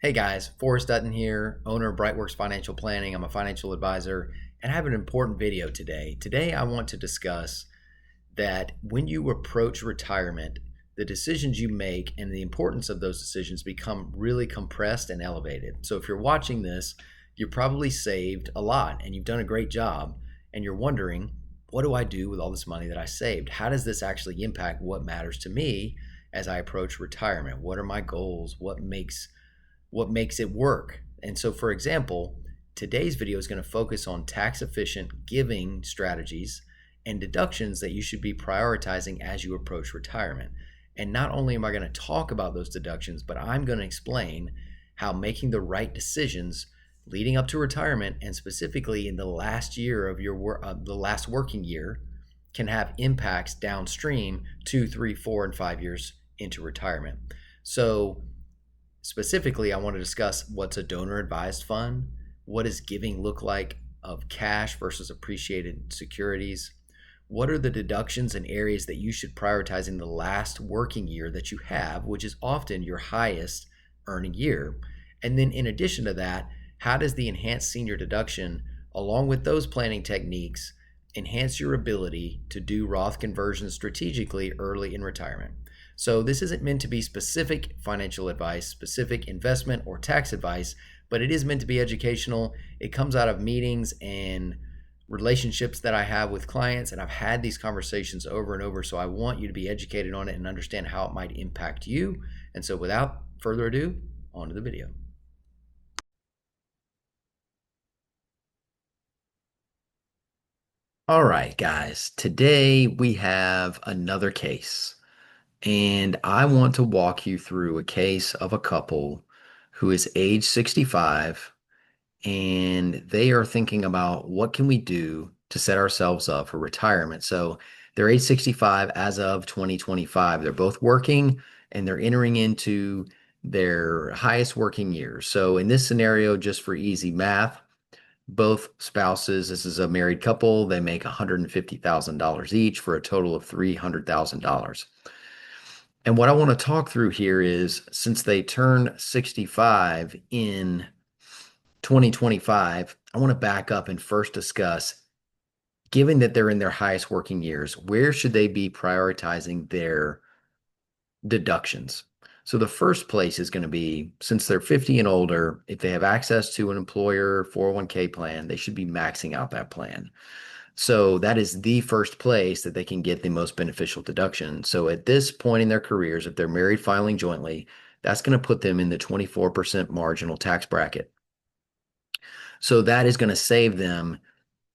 Hey guys, Forrest Dutton here, owner of Brightworks Financial Planning. I'm a financial advisor and I have an important video today. Today I want to discuss that when you approach retirement, the decisions you make and the importance of those decisions become really compressed and elevated. So if you're watching this, you're probably saved a lot and you've done a great job and you're wondering, what do I do with all this money that I saved? How does this actually impact what matters to me as I approach retirement? What are my goals? What makes it work? And so, for example, today's video is going to focus on tax efficient giving strategies and deductions that you should be prioritizing as you approach retirement. And not only am I going to talk about those deductions, but I'm going to explain how making the right decisions leading up to retirement, and specifically in the last year of the last working year, can have impacts downstream 2, 3, 4, and 5 years into retirement. So specifically, I want to discuss what's a donor advised fund, what does giving look like of cash versus appreciated securities, what are the deductions and areas that you should prioritize in the last working year that you have, which is often your highest earning year. And then in addition to that, how does the enhanced senior deduction, along with those planning techniques, enhance your ability to do Roth conversions strategically early in retirement? So this isn't meant to be specific financial advice, specific investment or tax advice, but it is meant to be educational. It comes out of meetings and relationships that I have with clients, and I've had these conversations over and over, so I want you to be educated on it and understand how it might impact you. And so without further ado, on to the video. All right, guys, today we have another case. And I want to walk you through a case of a couple who is age 65 and they are thinking about what can we do to set ourselves up for retirement. So they're age 65 as of 2025. They're both working and they're entering into their highest working years. So in this scenario, just for easy math, both spouses, this is a married couple, they make $150,000 each for a total of $300,000. And what I want to talk through here is, since they turn 65 in 2025, I want to back up and first discuss, given that they're in their highest working years, where should they be prioritizing their deductions? So the first place is going to be, since they're 50 and older, if they have access to an employer 401k plan, they should be maxing out that plan. So that is the first place that they can get the most beneficial deduction. So at this point in their careers, if they're married filing jointly, that's going to put them in the 24% marginal tax bracket. So that is going to save them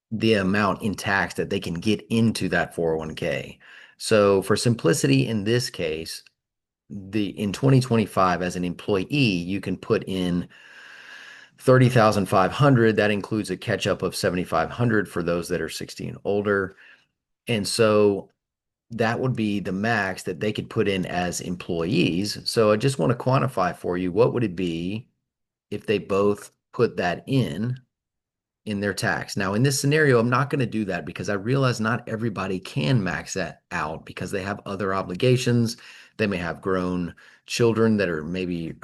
the amount in tax that they can get into that 401k. So for simplicity in this case, in 2025 as an employee, you can put in 30,500. That includes a catch up of 7,500 for those that are 60 and older. And so that would be the max that they could put in as employees. So I just want to quantify for you, what would it be if they both put that in their tax? Now, in this scenario, I'm not going to do that because I realize not everybody can max that out because they have other obligations. They may have grown children that are maybe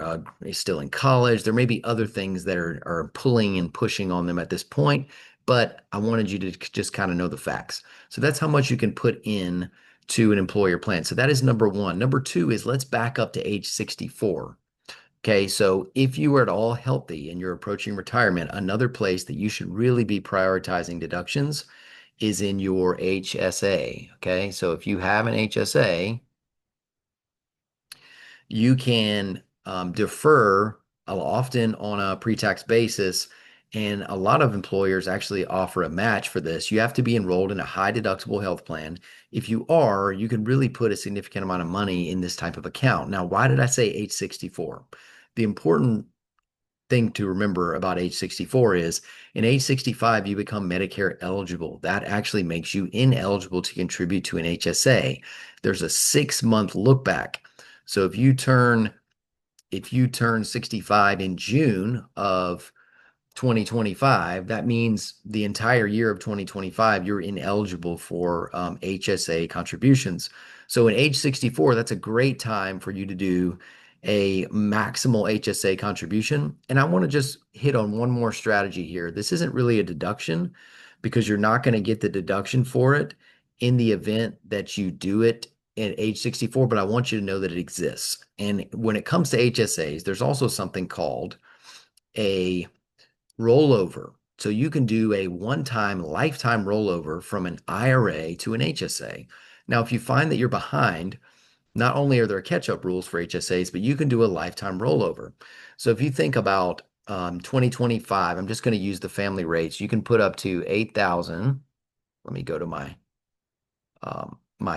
still in college. There may be other things that are pulling and pushing on them at this point, but I wanted you to just kind of know the facts. So that's how much you can put in to an employer plan. So that is number one. Number two is, let's back up to age 64. Okay, so if you are at all healthy and you're approaching retirement, another place that you should really be prioritizing deductions is in your HSA. Okay, so if you have an HSA, you can defer often on a pre-tax basis, and a lot of employers actually offer a match for this. You have to be enrolled in a high deductible health plan. If you are, you can really put a significant amount of money in this type of account. Now, why did I say age 64? The important thing to remember about age 64 is, in age 65, you become Medicare eligible. That actually makes you ineligible to contribute to an HSA. There's a 6-month look back. So if you turn 65 in June of 2025, that means the entire year of 2025, you're ineligible for HSA contributions. So at age 64, that's a great time for you to do a maximal HSA contribution. And I want to just hit on one more strategy here. This isn't really a deduction because you're not going to get the deduction for it in the event that you do it at age 64, but I want you to know that it exists. And when it comes to HSAs, there's also something called a rollover. So you can do a one-time lifetime rollover from an IRA to an HSA. Now, if you find that you're behind, not only are there catch-up rules for HSAs, but you can do a lifetime rollover. So if you think about 2025, I'm just going to use the family rates. You can put up to 8,000. Let me go to my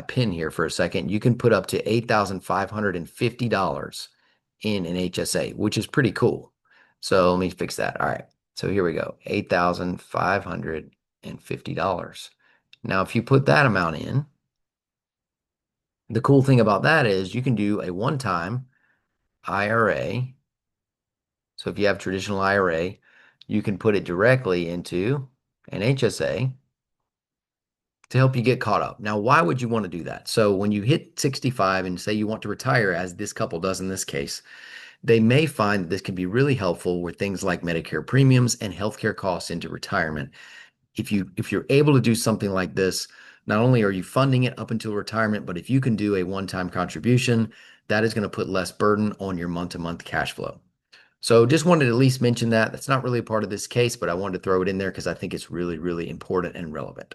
pin here for a second. You can put up to $8,550 in an HSA, which is pretty cool. So let me fix that. All right. So here we go. $8,550. Now, if you put that amount in, the cool thing about that is you can do a one-time IRA. So if you have traditional IRA, you can put it directly into an HSA to help you get caught up. Now, why would you want to do that? So when you hit 65 and say you want to retire, as this couple does in this case, they may find that this can be really helpful with things like Medicare premiums and healthcare costs into retirement. If you're able to do something like this, not only are you funding it up until retirement, but if you can do a one-time contribution, that is going to put less burden on your month-to-month cash flow. So just wanted to at least mention that. That's not really a part of this case, but I wanted to throw it in there because I think it's really, really important and relevant.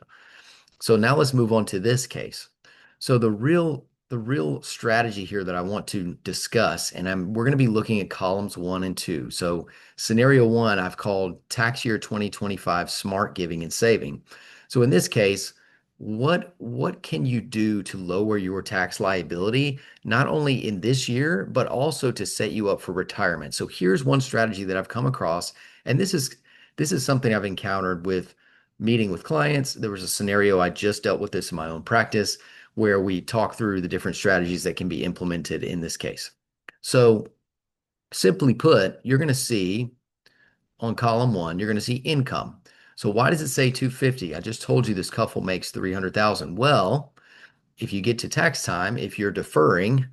So now let's move on to this case. So the real strategy here that I want to discuss, and we're going to be looking at columns 1 and 2. So scenario 1, I've called tax year 2025 smart giving and saving. So in this case, what can you do to lower your tax liability, not only in this year, but also to set you up for retirement? So here's one strategy that I've come across, and this is something I've encountered with meeting with clients. There was a scenario I just dealt with this in my own practice where we talk through the different strategies that can be implemented in this case. So simply put, you're going to see on column 1, you're going to see income. So why does it say 250? I just told you this couple makes 300,000. Well, if you get to tax time, if you're deferring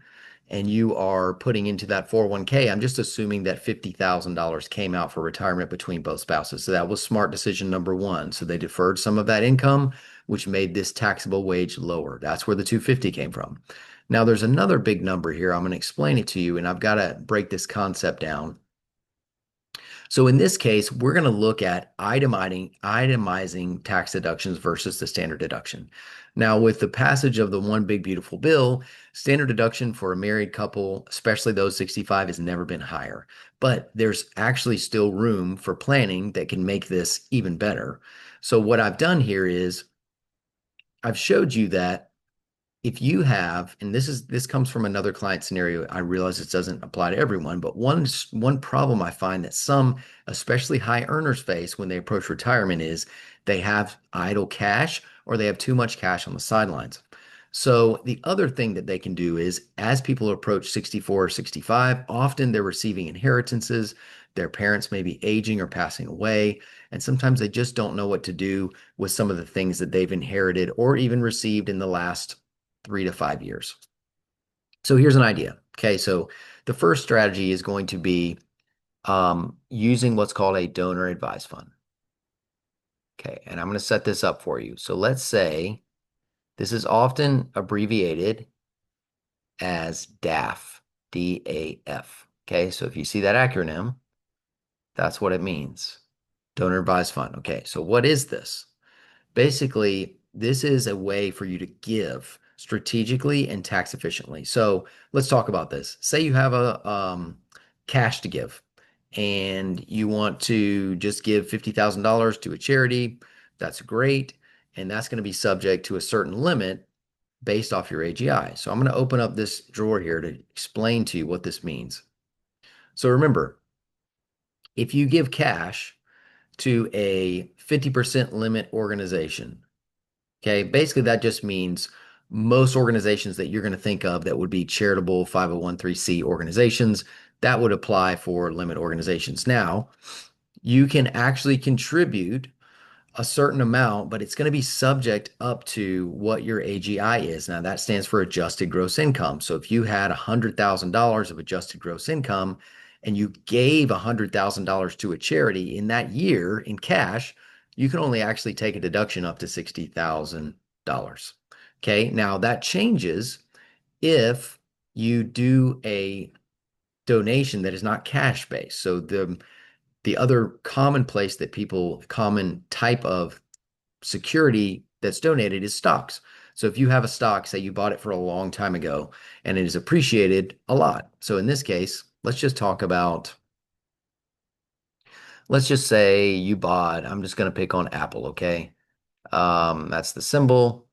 and you are putting into that 401k, I'm just assuming that $50,000 came out for retirement between both spouses. So that was smart decision number 1. So they deferred some of that income, which made this taxable wage lower. That's where the 250 came from. Now there's another big number here. I'm going to explain it to you, and I've got to break this concept down. So in this case, we're going to look at itemizing tax deductions versus the standard deduction. Now, with the passage of the One Big Beautiful Bill, standard deduction for a married couple, especially those 65, has never been higher. But there's actually still room for planning that can make this even better. So what I've done here is I've showed you that if you have, and this comes from another client scenario, I realize this doesn't apply to everyone, but one problem I find that some, especially high earners, face when they approach retirement is they have idle cash or they have too much cash on the sidelines. So the other thing that they can do is, as people approach 64 or 65, often they're receiving inheritances. Their parents may be aging or passing away, and sometimes they just don't know what to do with some of the things that they've inherited or even received in the last 3 to 5 years. So here's an idea. Okay, so the first strategy is going to be using what's called a donor advised fund. Okay, and I'm going to set this up for you. So let's say this is often abbreviated as DAF, D-A-F. Okay, so if you see that acronym, that's what it means. Donor advised fund. Okay, so what is this? Basically, this is a way for you to give strategically and tax efficiently. So let's talk about this. Say you have a cash to give and you want to just give $50,000 to a charity. That's great. And that's going to be subject to a certain limit based off your AGI. So I'm going to open up this drawer here to explain to you what this means. So remember, if you give cash to a 50% limit organization, okay, basically that just means most organizations that you're going to think of that would be charitable 501(c) organizations, that would apply for limit organizations. Now, you can actually contribute a certain amount, but it's going to be subject up to what your AGI is. Now, that stands for adjusted gross income. So if you had $100,000 of adjusted gross income and you gave $100,000 to a charity in that year in cash, you can only actually take a deduction up to $60,000. Okay, now that changes if you do a donation that is not cash based. So the other common type of security that's donated is stocks. So if you have a stock, say you bought it for a long time ago and it is appreciated a lot. So in this case, let's just say you bought, I'm just going to pick on Apple, okay? That's the symbol.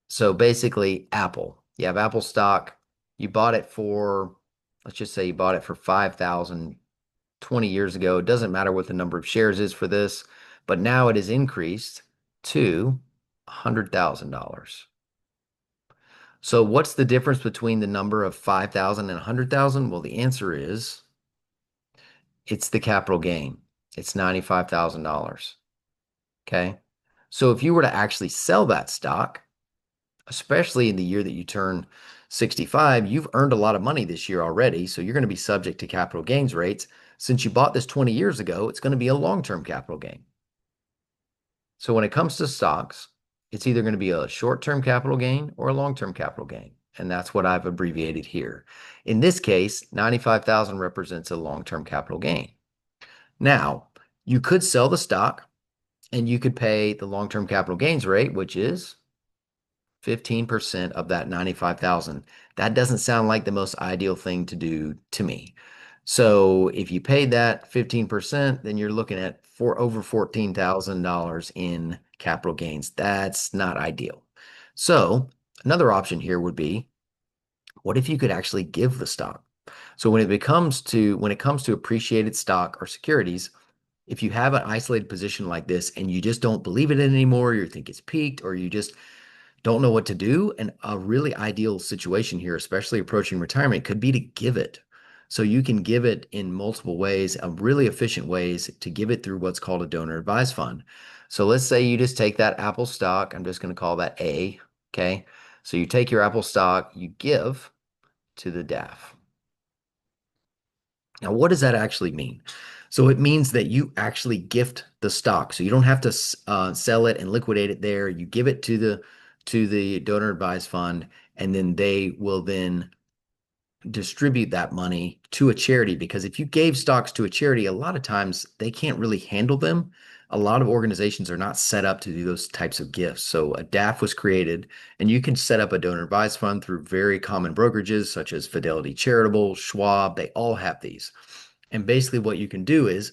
So basically, Apple. You have Apple stock. You bought it for, let's just say you bought it for 5,000 20 years ago. It doesn't matter what the number of shares is for this, but now it is increased to $100,000. So what's the difference between the number of 5,000 and 100,000? Well, the answer is it's the capital gain. It's $95,000. Okay. So if you were to actually sell that stock, especially in the year that you turn 65, you've earned a lot of money this year already. So you're going to be subject to capital gains rates. Since you bought this 20 years ago, it's going to be a long-term capital gain. So when it comes to stocks, it's either going to be a short-term capital gain or a long-term capital gain. And that's what I've abbreviated here. In this case, 95,000 represents a long-term capital gain. Now, you could sell the stock and you could pay the long-term capital gains rate, which is 15% of that 95,000. That doesn't sound like the most ideal thing to do to me. So if you paid that 15%, then you're looking at over $14,000 in capital gains. That's not ideal. So another option here would be, what if you could actually give the stock? So when it comes to appreciated stock or securities, if you have an isolated position like this and you just don't believe in it anymore, you think it's peaked, or you just don't know what to do, and a really ideal situation here, especially approaching retirement, could be to give it. So you can give it in multiple ways, really efficient ways to give it through what's called a donor advised fund. So let's say you just take that Apple stock. I'm just going to call that A. Okay. So you take your Apple stock, you give to the DAF. Now, what does that actually mean? So it means that you actually gift the stock. So you don't have to sell it and liquidate it there. You give it to the donor advised fund, and then they will then distribute that money to a charity. Because if you gave stocks to a charity, a lot of times they can't really handle them. A lot of organizations are not set up to do those types of gifts. So a DAF was created, and you can set up a donor advised fund through very common brokerages such as Fidelity Charitable, Schwab. They all have these. And basically what you can do is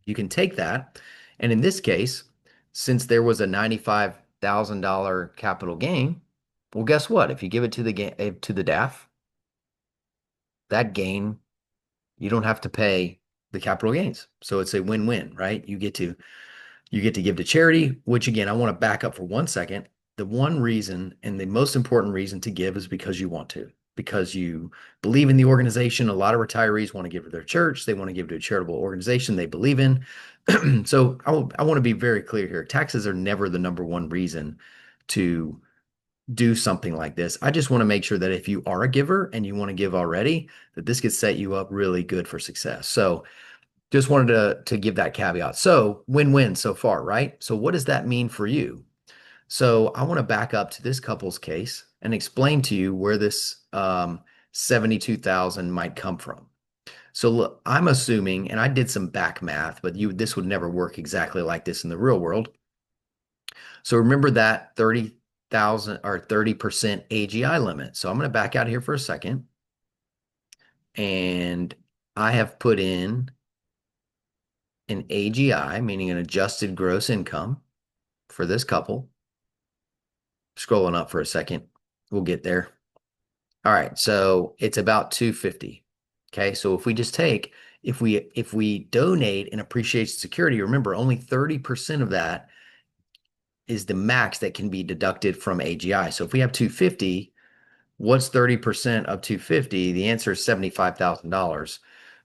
you can take that, and in this case, since there was a $95,000 capital gain, well, guess what? If you give it to the DAF, that gain, you don't have to pay the capital gains. So it's a win-win, right? You get to give to charity, which again, I want to back up for 1 second. The one reason and the most important reason to give is because you want to, because you believe in the organization. A lot of retirees want to give to their church. They want to give to a charitable organization they believe in. So I want to be very clear here. Taxes are never the number one reason to do something like this. I just want to make sure that if you are a giver and you want to give already, that this could set you up really good for success. So just wanted to give that caveat. So win-win so far, right? So what does that mean for you? So I want to back up to this couple's case and explain to you where this 72,000 might come from. So look, I'm assuming, and I did some back math, but this would never work exactly like this in the real world. So remember that 30,000 or 30% AGI limit. So I'm going to back out here for a second. And I have put in an AGI, meaning an adjusted gross income for this couple. Scrolling up for a second. We'll get there. All right. So it's about 250. Okay. So if we just take, if we donate an appreciation security, remember only 30% of that is the max that can be deducted from AGI. So if we have 250, what's 30% of 250? The answer is $75,000.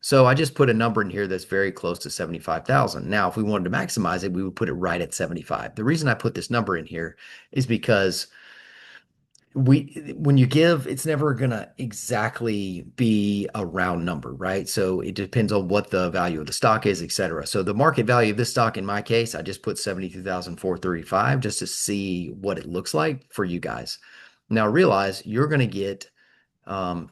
So I just put a number in here that's very close to 75,000. Now, if we wanted to maximize it, we would put it right at 75. The reason I put this number in here is because when you give, it's never going to exactly be a round number, right? So it depends on what the value of the stock is, et cetera. So the market value of this stock in my case, I just put 72,435 just to see what it looks like for you guys. Now realize you're going to get um,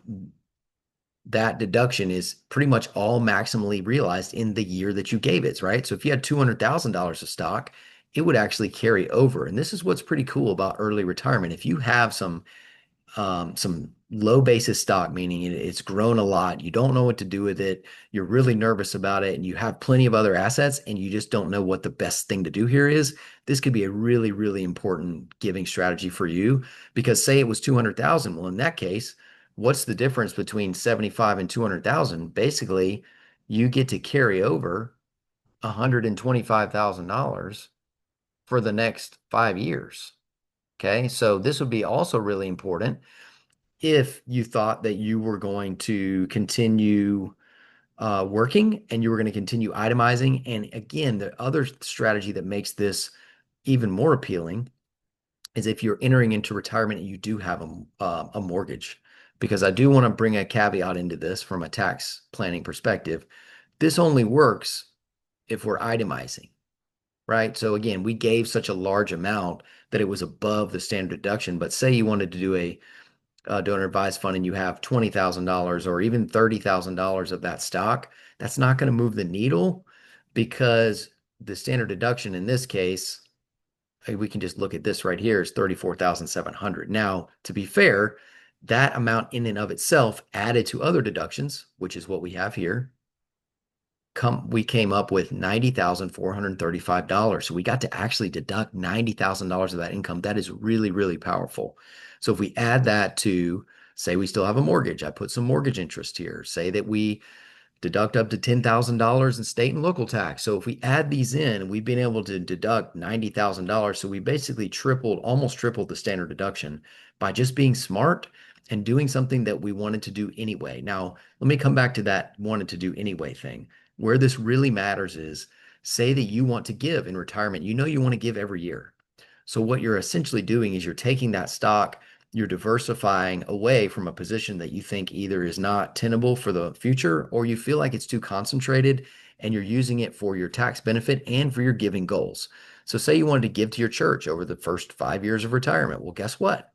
that deduction is pretty much all maximally realized in the year that you gave it, right? So if you had $200,000 of stock, it would actually carry over. And this is what's pretty cool about early retirement. If you have some low basis stock, meaning it's grown a lot, you don't know what to do with it, you're really nervous about it, and you have plenty of other assets, and you just don't know what the best thing to do here is, this could be a really, really important giving strategy for you. Because say it was 200,000, well, in that case, what's the difference between 75 and 200,000? Basically, you get to carry over $125,000 for the next 5 years. Okay, so this would be also really important if you thought that you were going to continue working and you were going to continue itemizing. And again, the other strategy that makes this even more appealing is if you're entering into retirement and you do have a mortgage. Because I do want to bring a caveat into this from a tax planning perspective. This only works if we're itemizing, right? So again, we gave such a large amount that it was above the standard deduction. But say you wanted to do a donor advised fund and you have $20,000 or even $30,000 of that stock, that's not going to move the needle because the standard deduction in this case, we can just look at this right here, is 34,700. Now, to be fair, that amount in and of itself added to other deductions, which is what we have here, we came up with $90,435. So we got to actually deduct $90,000 of that income. That is really, really powerful. So if we add that to, say we still have a mortgage, I put some mortgage interest here. Say that we deduct up to $10,000 in state and local tax. So if we add these in, we've been able to deduct $90,000. So we basically almost tripled the standard deduction by just being smart and doing something that we wanted to do anyway. Now, let me come back to that wanted to do anyway thing. Where this really matters is, say that you want to give in retirement, you know you want to give every year. So what you're essentially doing is you're taking that stock, you're diversifying away from a position that you think either is not tenable for the future or you feel like it's too concentrated, and you're using it for your tax benefit and for your giving goals. So say you wanted to give to your church over the first 5 years of retirement. Well, guess what?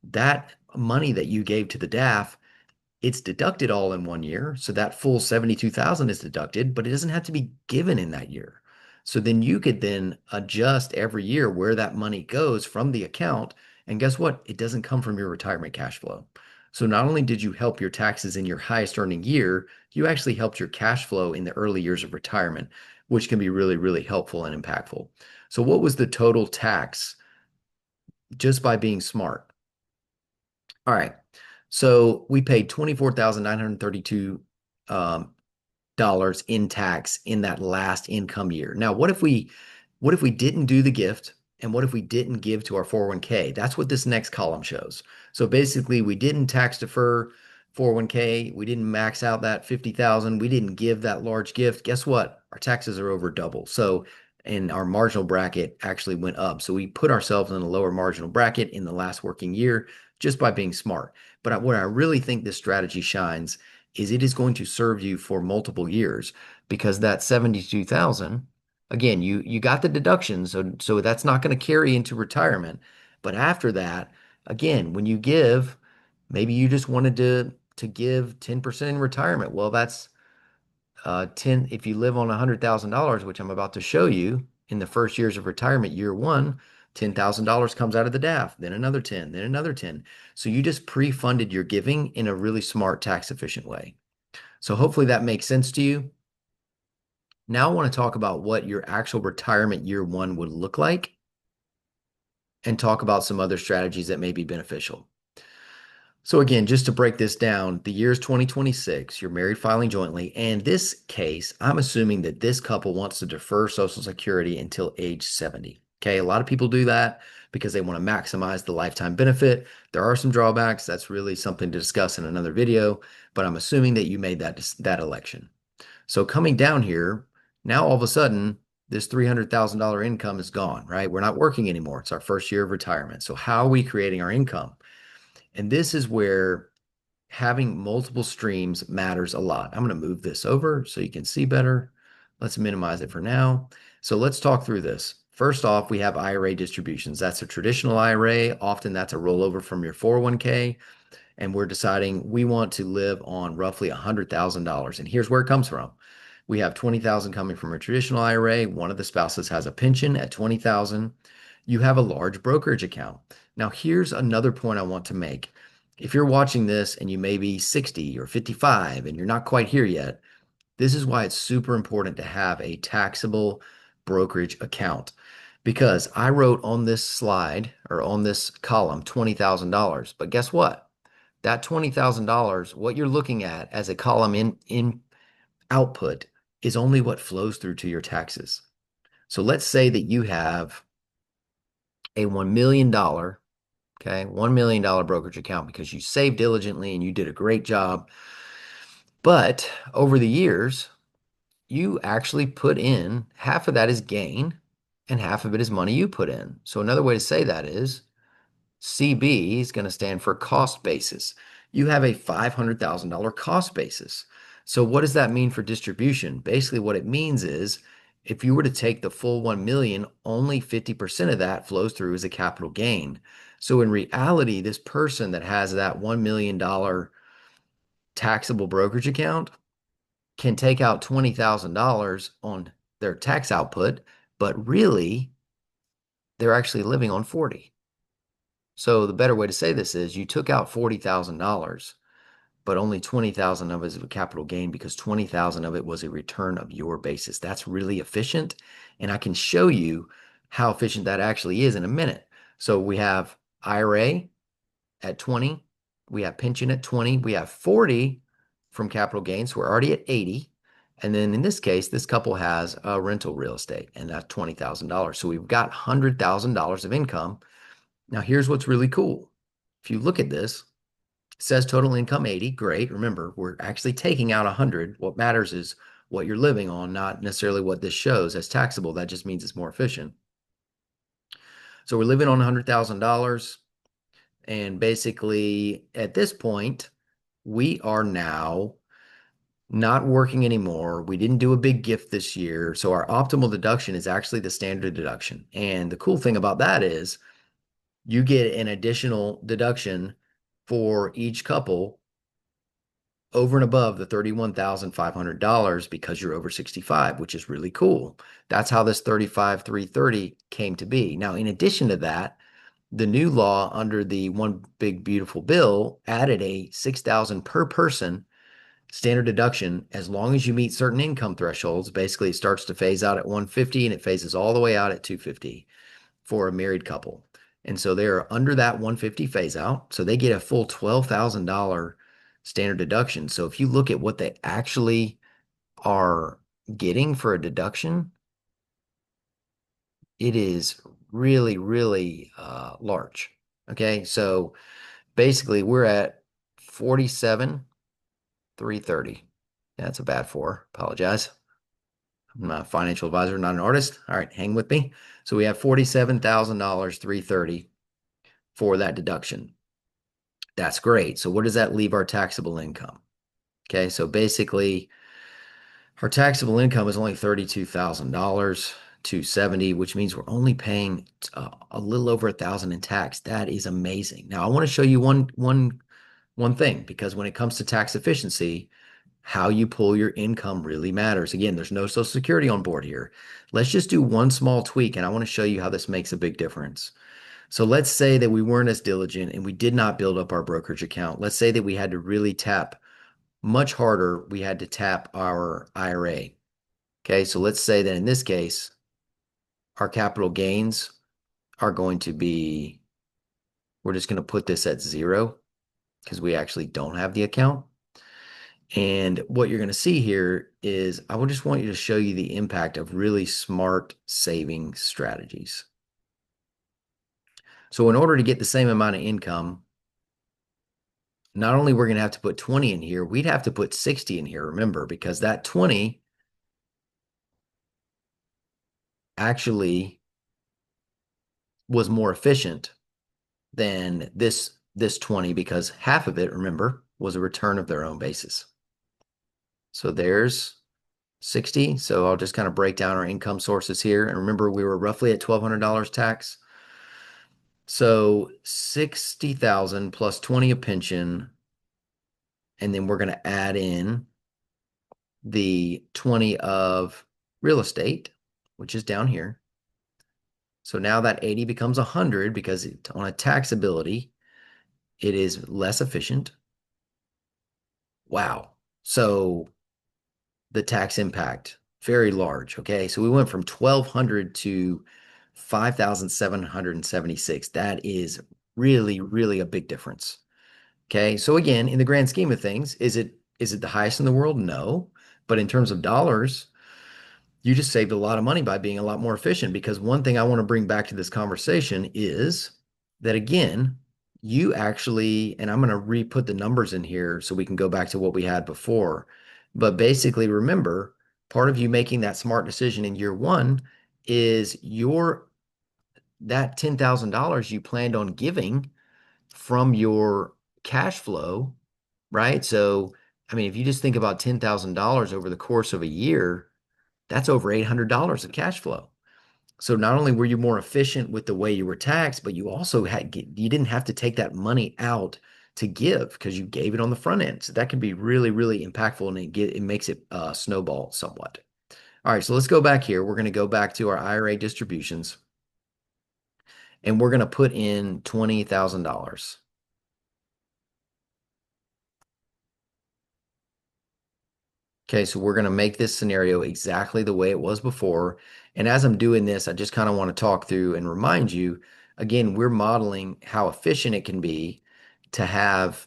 That money that you gave to the DAF, it's deducted all in one year. So that full 72,000 is deducted, but it doesn't have to be given in that year. So then you could then adjust every year where that money goes from the account. And guess what? It doesn't come from your retirement cash flow. So not only did you help your taxes in your highest earning year, you actually helped your cash flow in the early years of retirement, which can be really, really helpful and impactful. So what was the total tax just by being smart? All right. So we paid $24,932 dollars in tax in that last income year. Now, what if we didn't do the gift, and what if we didn't give to our 401k? That's what this next column shows. So basically, we didn't tax defer 401k, we didn't max out that 50,000, we didn't give that large gift. Guess what? Our taxes are over double. So and our marginal bracket actually went up. So we put ourselves in a lower marginal bracket in the last working year just by being smart. But what I really think this strategy shines is it is going to serve you for multiple years, because that 72,000, again, you got the deductions, so that's not going to carry into retirement. But after that, again, when you give, maybe you just wanted to give 10% in retirement. Well, that's 10, if you live on $100,000, which I'm about to show you in the first years of retirement, year one, $10,000 comes out of the DAF, then another 10, then another 10. So you just pre-funded your giving in a really smart, tax efficient way. So hopefully that makes sense to you. Now I want to talk about what your actual retirement year one would look like and talk about some other strategies that may be beneficial. So again, just to break this down, the year is 2026, you're married filing jointly. And this case, I'm assuming that this couple wants to defer Social Security until age 70. Okay, a lot of people do that because they want to maximize the lifetime benefit. There are some drawbacks. That's really something to discuss in another video, but I'm assuming that you made that election. So coming down here, now all of a sudden, this $300,000 income is gone, right? We're not working anymore. It's our first year of retirement. So how are we creating our income? And this is where having multiple streams matters a lot. I'm going to move this over so you can see better. Let's minimize it for now. So let's talk through this. First off, we have IRA distributions. That's a traditional IRA. Often that's a rollover from your 401k. And we're deciding we want to live on roughly $100,000. And here's where it comes from. We have 20,000 coming from a traditional IRA. One of the spouses has a pension at 20,000. You have a large brokerage account. Now, here's another point I want to make. If you're watching this and you may be 60 or 55 and you're not quite here yet, this is why it's super important to have a taxable brokerage account. Because I wrote on this slide or on this column $20,000. But guess what? That $20,000, what you're looking at as a column in output is only what flows through to your taxes. So let's say that you have a $1 million, okay, $1 million brokerage account because you saved diligently and you did a great job. But over the years, you actually put in half of that is gain and half of it is money you put in. So another way to say that is CB is going to stand for cost basis. You have a $500,000 cost basis. So what does that mean for distribution? Basically, what it means is if you were to take the full 1 million, only 50% of that flows through as a capital gain. So in reality, this person that has that $1 million taxable brokerage account can take out $20,000 on their tax output, but really they're actually living on 40. So the better way to say this is you took out $40,000, but only 20,000 of it is a capital gain because 20,000 of it was a return of your basis. That's really efficient. And I can show you how efficient that actually is in a minute. So we have IRA at 20, we have pension at 20, we have 40 from capital gains. So we're already at 80. And then in this case, this couple has a rental real estate and that's $20,000. So we've got $100,000 of income. Now, here's what's really cool. If you look at this, it says total income 80. Great. Remember, we're actually taking out 100. What matters is what you're living on, not necessarily what this shows as taxable. That just means it's more efficient. So we're living on $100,000. And basically, at this point, we are now not working anymore. We didn't do a big gift this year. So our optimal deduction is actually the standard deduction. And the cool thing about that is you get an additional deduction for each couple over and above the $31,500 because you're over 65, which is really cool. That's how this 35,330 came to be. Now, in addition to that, the new law under the One Big Beautiful Bill added a 6,000 per person standard deduction as long as you meet certain income thresholds. Basically, it starts to phase out at 150 and it phases all the way out at 250 for a married couple. And so they're under that 150 phase out. So they get a full $12,000 standard deduction. So if you look at what they actually are getting for a deduction, it is really, really large. Okay. So basically we're at 47,330. That's a bad four. Apologize. I'm not a financial advisor, not an artist. All right, hang with me. So we have $47,000, 330 for that deduction. That's great. So what does that leave our taxable income? Okay, so basically our taxable income is only $32,000 to 70, which means we're only paying a little over 1,000 in tax. That is amazing. Now I want to show you one thing, because when it comes to tax efficiency, how you pull your income really matters. Again, there's no Social Security on board here. Let's just do one small tweak, and I want to show you how this makes a big difference. So let's say that we weren't as diligent and we did not build up our brokerage account. Let's say that we had to really tap much harder. We had to tap our IRA. Okay, so let's say that in this case, our capital gains are going to be, we're just going to put this at 0 because we actually don't have the account. And what you're going to see here is I would just want you to show you the impact of really smart saving strategies. So in order to get the same amount of income, not only we're going to have to put 20 in here, we'd have to put 60 in here, remember, because that 20 actually was more efficient than this 20 because half of it, remember, was a return of their own basis. So there's 60. So I'll just kind of break down our income sources here. And remember, we were roughly at $1,200 tax. So 60,000 plus 20 of pension, and then we're going to add in the 20 of real estate, which is down here. So now that 80 becomes 100 because on a taxability, it is less efficient. Wow. So the tax impact, very large. Okay. So we went from 1,200 to 5,776. That is really, really a big difference. Okay. So again, in the grand scheme of things, is it the highest in the world? No. But in terms of dollars, you just saved a lot of money by being a lot more efficient. Because one thing I want to bring back to this conversation is that, again, you actually, and I'm going to re-put the numbers in here so we can go back to what we had before. But basically, remember, part of you making that smart decision in year one is that $10,000 you planned on giving from your cash flow, right? So, I mean, if you just think about $10,000 over the course of a year, that's over $800 of cash flow. So not only were you more efficient with the way you were taxed, but you also you didn't have to take that money out to give because you gave it on the front end. So that can be really, really impactful, and it makes it snowball somewhat. All right, so let's go back here. We're going to go back to our IRA distributions, and we're going to put in $20,000. Okay, so we're going to make this scenario exactly the way it was before. And as I'm doing this, I just kind of want to talk through and remind you, again, we're modeling how efficient it can be to have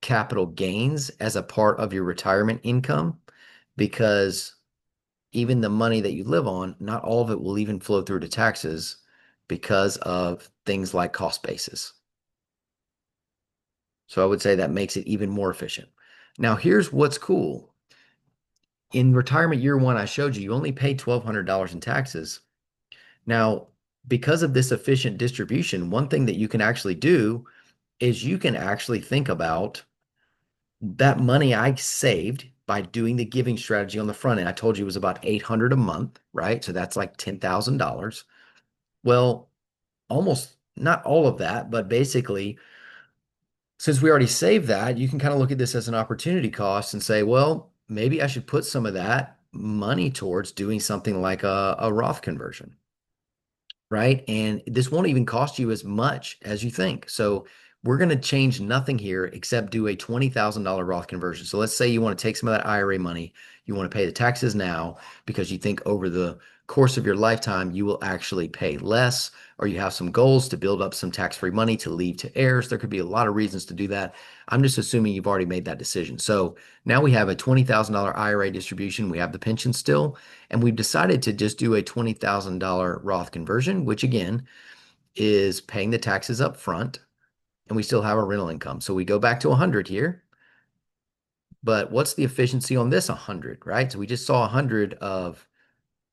capital gains as a part of your retirement income, because even the money that you live on, not all of it will even flow through to taxes because of things like cost basis. So I would say that makes it even more efficient. Now, here's what's cool. In retirement year one, I showed you, you only pay $1,200 in taxes. Now, because of this efficient distribution, one thing that you can actually do is you can actually think about that money I saved by doing the giving strategy on the front end. I told you it was about 800 a month, right? So that's like $10,000. Well, almost not all of that, but basically, since we already saved that, you can kind of look at this as an opportunity cost and say, well, maybe I should put some of that money towards doing something like a Roth conversion, right? And this won't even cost you as much as you think. So we're going to change nothing here except do a $20,000 Roth conversion. So let's say you want to take some of that IRA money, you want to pay the taxes now because you think over the course of your lifetime you will actually pay less, or you have some goals to build up some tax-free money to leave to heirs. There could be a lot of reasons to do that. I'm just assuming you've already made that decision. So now we have a $20,000 IRA distribution. We have the pension still, and we've decided to just do a $20,000 Roth conversion, which again is paying the taxes up front, and we still have our rental income. So we go back to 100 here. But what's the efficiency on this 100, right? So we just saw 100 of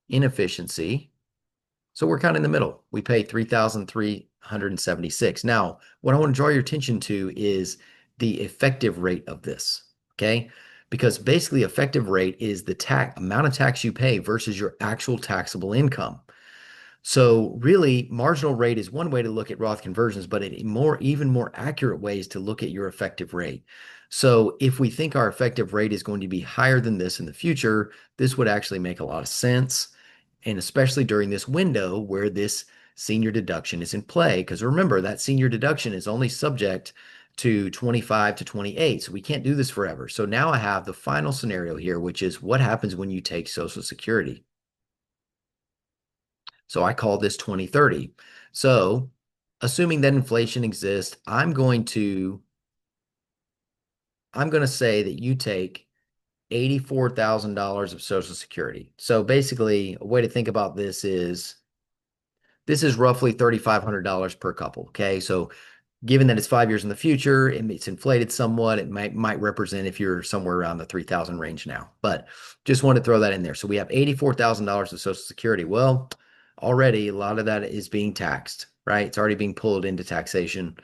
inefficiency. So we're kind of in the middle. We pay 3,376. Now, what I want to draw your attention to is the effective rate of this, okay? Because basically effective rate is the amount of tax you pay versus your actual taxable income. So really, marginal rate is one way to look at Roth conversions, but even more accurate way is to look at your effective rate. So if we think our effective rate is going to be higher than this in the future, this would actually make a lot of sense. And especially during this window where this senior deduction is in play, because remember that senior deduction is only subject to 25 to 28. So we can't do this forever. So now I have the final scenario here, which is what happens when you take Social Security. So I call this 2030. So assuming that inflation exists, I'm going to say that you take $84,000 of Social Security. So basically, a way to think about this is This is roughly $3,500 per couple. Okay. So given that it's 5 years in the future, it's inflated somewhat. It might represent if you're somewhere around the 3,000 range now, but just want to throw that in there. So we have $84,000 of Social Security. Well, already a lot of that is being taxed, right? It's already being pulled into taxation.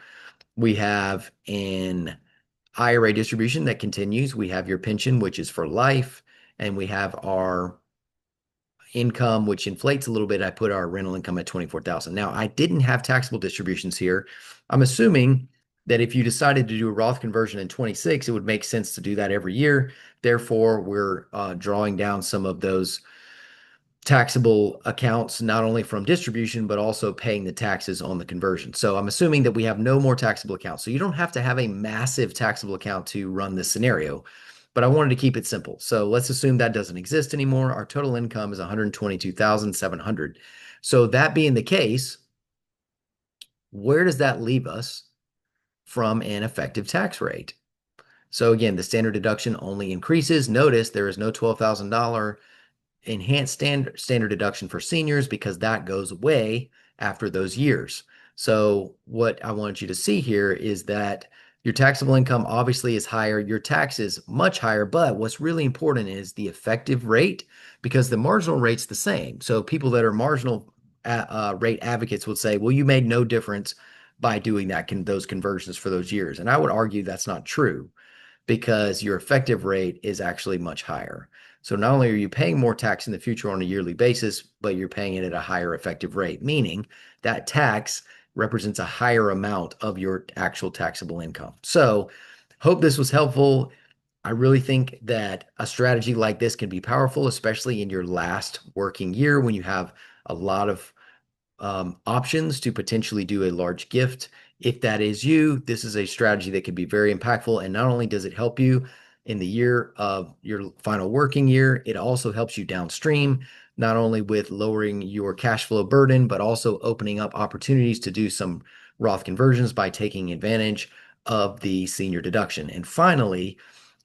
We have an IRA distribution that continues. We have your pension, which is for life, and we have our income, which inflates a little bit. I put our rental income at 24,000. Now, I didn't have taxable distributions here. I'm assuming that if you decided to do a Roth conversion in 26, it would make sense to do that every year. Therefore, we're drawing down some of those taxable accounts, not only from distribution, but also paying the taxes on the conversion. So I'm assuming that we have no more taxable accounts. So you don't have to have a massive taxable account to run this scenario, but I wanted to keep it simple. So let's assume that doesn't exist anymore. Our total income is 122,700. So that being the case, where does that leave us from an effective tax rate? So again, the standard deduction only increases. Notice there is no $12,000 enhanced standard deduction for seniors because that goes away after those years. So what I want you to see here is that your taxable income obviously is higher, your tax is much higher, but what's really important is the effective rate because the marginal rate's the same. So people that are marginal rate advocates would say, well, you made no difference by doing those conversions for those years. And I would argue that's not true because your effective rate is actually much higher. So not only are you paying more tax in the future on a yearly basis, but you're paying it at a higher effective rate, meaning that tax represents a higher amount of your actual taxable income. So hope this was helpful. I really think that a strategy like this can be powerful, especially in your last working year when you have a lot of options to potentially do a large gift. If that is you, this is a strategy that can be very impactful. And not only does it help you in the year of your final working year, it also helps you downstream, not only with lowering your cash flow burden, but also opening up opportunities to do some Roth conversions by taking advantage of the senior deduction. And finally,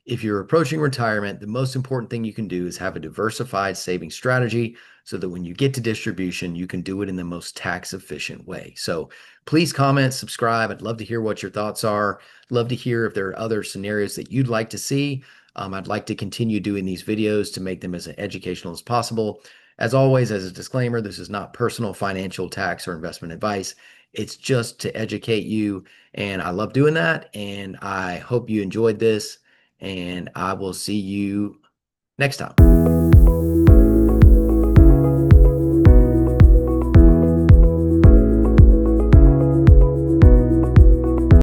if you're approaching retirement, the most important thing you can do is have a diversified saving strategy so that when you get to distribution, you can do it in the most tax efficient way. So please comment, subscribe. I'd love to hear what your thoughts are. Love to hear if there are other scenarios that you'd like to see. I'd like to continue doing these videos to make them as educational as possible. As always, as a disclaimer, this is not personal financial, tax, or investment advice. It's just to educate you. And I love doing that. And I hope you enjoyed this and I will see you next time.